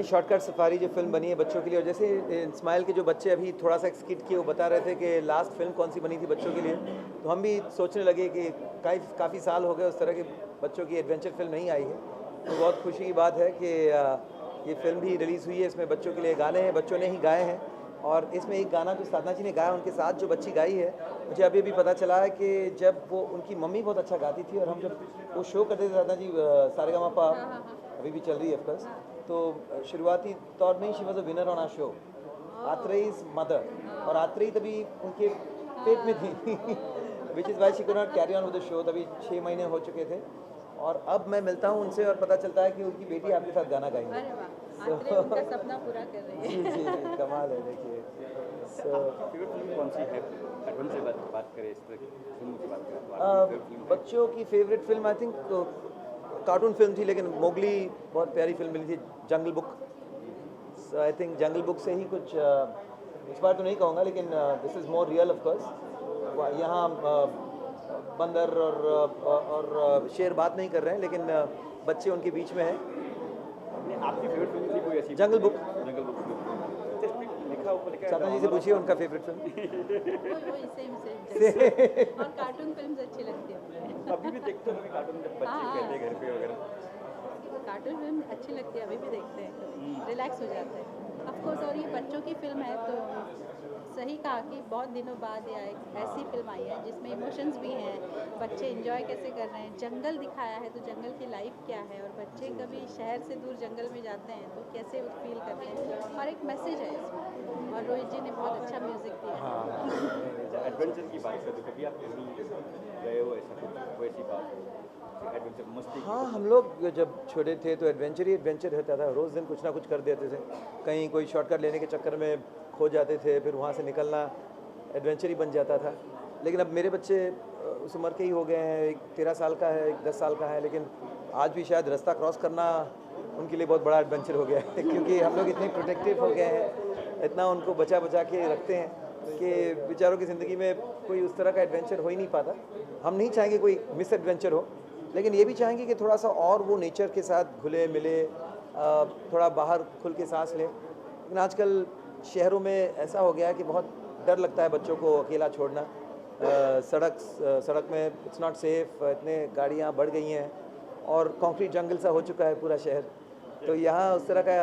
Shortcut safari जो film बनी है बच्चों के लिए, और जैसे इस्माइल के जो बच्चे अभी थोड़ा सा स्किट किए, वो बता रहे थे कि लास्ट फिल्म कौन सी बनी थी बच्चों के लिए, तो हम भी सोचने लगे कि काफ़ी साल हो गए उस तरह के बच्चों की एडवेंचर फिल्म नहीं आई है। तो बहुत खुशी की बात है कि ये फिल्म भी रिलीज़ हुई है। इसमें बच्चों के लिए गाने हैं, बच्चों ने ही गाए हैं, और इसमें एक गाना जो साधना जी ने गाया, उनके साथ जो बच्ची गाई है, मुझे अभी भी पता चला है कि जब वो उनकी मम्मी बहुत अच्छा गाती थी, और हम जब वो शो करते थे साधना जी सारेगामापा, अभी भी चल रही है ऑफकोर्स, तो शुरुआती तौर में ही she was a winner on our show, Atreyi's mother, और आत्रेयी तभी उनके पेट में थी which is why she could not carry on with the show. तभी 6 महीने हो चुके थे, और अब मैं मिलता हूँ उनसे और पता चलता है कि उनकी बेटी आपके साथ गाना गाएंगे। अरे वाह, आत्रेय उनका सपना पूरा कर रही जी है। जी जी, कमाल है। देखिए फेवरेट फिल्म कौन सी है? एडवेंचर बात करें, इस तरह की फिल्मों की बात करें तो आपकी फेवरेट फिल्म बच्चों की favourite film I think cartoon film थी, लेकिन मोगली बहुत प्यारी फिल्म मिली थी, Jungle Book. So I think Jungle Book से ही कुछ इस बार तो नहीं कहूँगा, लेकिन this is more real of course. यहाँ बंदर और शेर बात नहीं कर रहे हैं, लेकिन बच्चे उनके बीच में हैं। नहीं, आपकी फेवरेट फिल्म थी कोई ऐसी? जंगल बुक। जंगल बुक जस्ट लिखा ऊपर लिखा है साधना जी से पूछिए उनका फेवरेट फिल्म। वही सेम और कार्टून फिल्म्स अच्छी लगती है मुझे। अभी भी देखते हो कभी कार्टून जब बच्चे हाँ। कहते हैं घर पे वगैरह? कार्टून फिल्म अच्छी लगती है, अभी भी देखते हैं, कभी रिलैक्स हो जाते हैं ऑफकोर्स। और ये बच्चों की फिल्म है, तो सही कहा कि बहुत दिनों बाद या एक ऐसी फिल्म आई है जिसमें इमोशंस भी हैं, बच्चे एंजॉय कैसे कर रहे हैं, जंगल दिखाया है, तो जंगल की लाइफ क्या है, और बच्चे कभी शहर से दूर जंगल में जाते हैं तो कैसे वो फील करते हैं, और एक मैसेज है इसमें, और रोहित जी ने बहुत अच्छा म्यूज़िक दिया है। हाँ, एडवेंचर की बात करें तो कभी आप कहीं गए हो ऐसा कुछ वैसी बात एडवेंचर मस्ती? हाँ, हम लोग जब छोटे थे तो एडवेंचर ही एडवेंचर रहता था, रोज़ दिन कुछ ना कुछ कर देते थे। कहीं कोई शॉर्टकट लेने के चक्कर में खो जाते थे, फिर वहाँ से निकलना एडवेंचर ही बन जाता था। लेकिन अब मेरे बच्चे उस उम्र के ही हो गए हैं, एक 13 साल का है, एक 10 साल का है, लेकिन आज भी शायद रास्ता क्रॉस करना उनके लिए बहुत बड़ा एडवेंचर हो गया है क्योंकि हम लोग इतने प्रोटेक्टिव हो गए हैं, इतना उनको बचा बचा के रखते हैं कि बेचारों की ज़िंदगी में कोई उस तरह का एडवेंचर हो ही नहीं पाता। हम नहीं चाहेंगे कोई मिस एडवेंचर हो, लेकिन ये भी चाहेंगे कि थोड़ा सा और वो नेचर के साथ घुले मिले, थोड़ा बाहर खुल के सांस लें। लेकिन आजकल शहरों में ऐसा हो गया है कि बहुत डर लगता है बच्चों को अकेला छोड़ना। सड़क में इट्स नॉट सेफ, इतने गाड़ियाँ बढ़ गई हैं और कंक्रीट जंगल सा हो चुका है पूरा शहर, तो यहाँ उस तरह का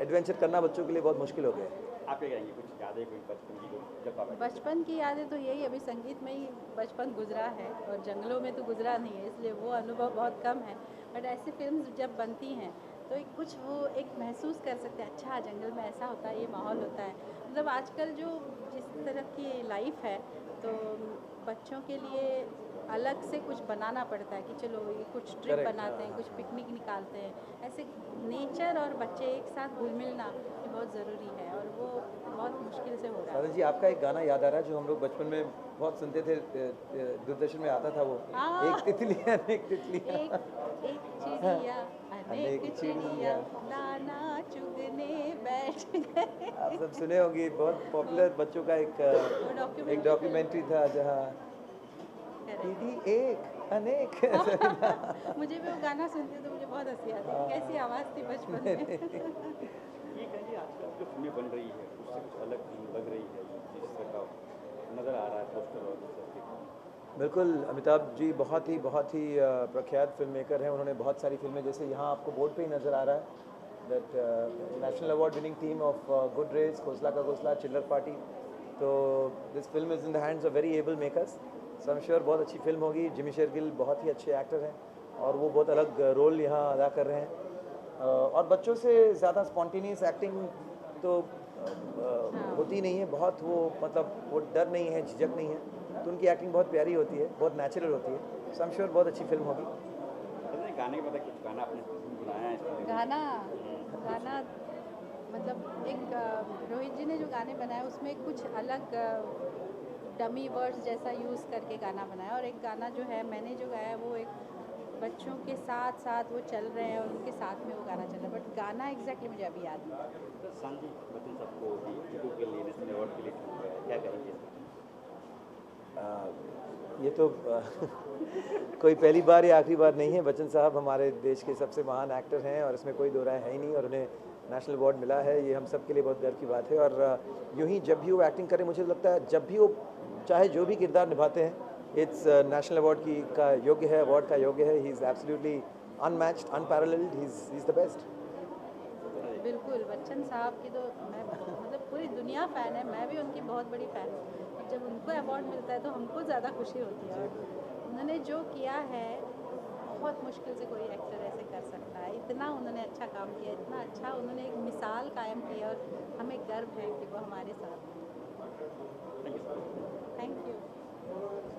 एडवेंचर करना बच्चों के लिए बहुत मुश्किल हो गया है। आप क्या कहेंगे, कुछ यादें कोई बचपन की जब आप बचपन की यादें तो यही, अभी संगीत में ही बचपन गुजरा है और जंगलों में तो गुजरा नहीं है, इसलिए वो अनुभव बहुत कम है। बट ऐसी फिल्म्स जब बनती हैं तो एक कुछ वो एक महसूस कर सकते हैं, अच्छा जंगल में ऐसा होता है, ये माहौल होता है। मतलब आजकल जो जिस तरह की लाइफ है, तो बच्चों के लिए अलग से कुछ बनाना पड़ता है कि चलो ये कुछ ट्रिप Correct, बनाते हैं, हाँ, कुछ पिकनिक निकालते हैं। ऐसे नेचर और बच्चे एक साथ घुल मिलना ये बहुत ज़रूरी है, और वो बहुत मुश्किल से हो रहा है। साधन जी, आपका एक गाना याद आ रहा है जो हम लोग बचपन में बहुत सुनते थे, दूरदर्शन में आता था वो, हाँ। एक तितली अनेक तितलियाँ। एक चिड़िया अनेक चिड़िया दाना चुगने बैठ गए। आप सब सुने होंगे, बहुत पॉपुलर बच्चों का एक डॉक्यूमेंट्री था जहाँ दीदी एक अनेक मुझे भी वो गाना सुनते तो मुझे बहुत हंसी आती है, कैसी आवाज़ थी बचपन में। ये कहिए आजकल जो फिल्में बन रही है उससे कुछ अलग फिल्म लग रही है, जिस तरह का नज़र आ रहा है पोस्टर और इस तरह के? बिल्कुल, अमिताभ जी बहुत ही प्रख्यात फिल्म मेकर हैं। उन्होंने बहुत सारी फिल्में, जैसे यहाँ आपको बोर्ड पे ही नज़र आ रहा है, that national award winning team of good race, Khosla ka Ghosla, Chillar party. तो this film is in the hands of very able makers, so I am sure बहुत अच्छी फिल्म होगी। जिमी शेरगिल बहुत ही अच्छे एक्टर हैं और वो बहुत अलग रोल यहाँ अदा कर रहे हैं। और बच्चों से ज़्यादा स्पॉन्टेनियस एक्टिंग तो होती नहीं है, बहुत वो मतलब वो डर नहीं है, झिझक नहीं है, तो उनकी एक्टिंग बहुत प्यारी होती है, बहुत नेचुरल होती है। सो आई एम श्योर बहुत अच्छी फिल्म होगी। अरे गाने के पता कुछ गाना आपने बनाया है इसमें? गाना मतलब एक रोहित जी ने जो गाने बनाए उसमें कुछ अलग डमी वर्ड्स जैसा यूज़ करके गाना बनाया, और एक गाना जो है मैंने जो गाया है वो एक बच्चों के साथ साथ वो चल रहे हैं और उनके साथ में वो गाना चल रहा है, बट गाना एग्जैक्टली मुझे अभी याद नहीं। तो संजी बच्चन सबको यूट्यूब के लिए नेशनल अवार्ड के लिए चुना गया है, क्या कहेंगे? ये तो कोई पहली बार या आखिरी बार नहीं है। बच्चन साहब हमारे देश के सबसे महान एक्टर हैं और इसमें कोई दो राय है ही नहीं, और उन्हें नेशनल अवार्ड मिला है, ये हम सब के लिए बहुत गर्व की बात है। और यूं ही जब भी वो एक्टिंग करें, मुझे लगता है जब भी वो चाहे जो भी किरदार निभाते हैं, इट्स नेशनल अवार्ड की का योग्य है, अवार्ड का योग्य है। He is absolutely unmatched, unparalleled, he is the best. बिल्कुल, बच्चन साहब की तो मैं मतलब पूरी दुनिया फ़ैन है, मैं भी उनकी बहुत बड़ी फ़ैन हूँ। जब उनको अवार्ड मिलता है तो हमको ज़्यादा खुशी होती है। उन्होंने जो किया है, बहुत मुश्किल से कोई एक्टर ऐसे कर सकता है। इतना उन्होंने अच्छा काम किया, इतना अच्छा उन्होंने एक मिसाल कायम की और हमें गर्व है कि वो हमारे साथ हैं। Thank you. Thank you.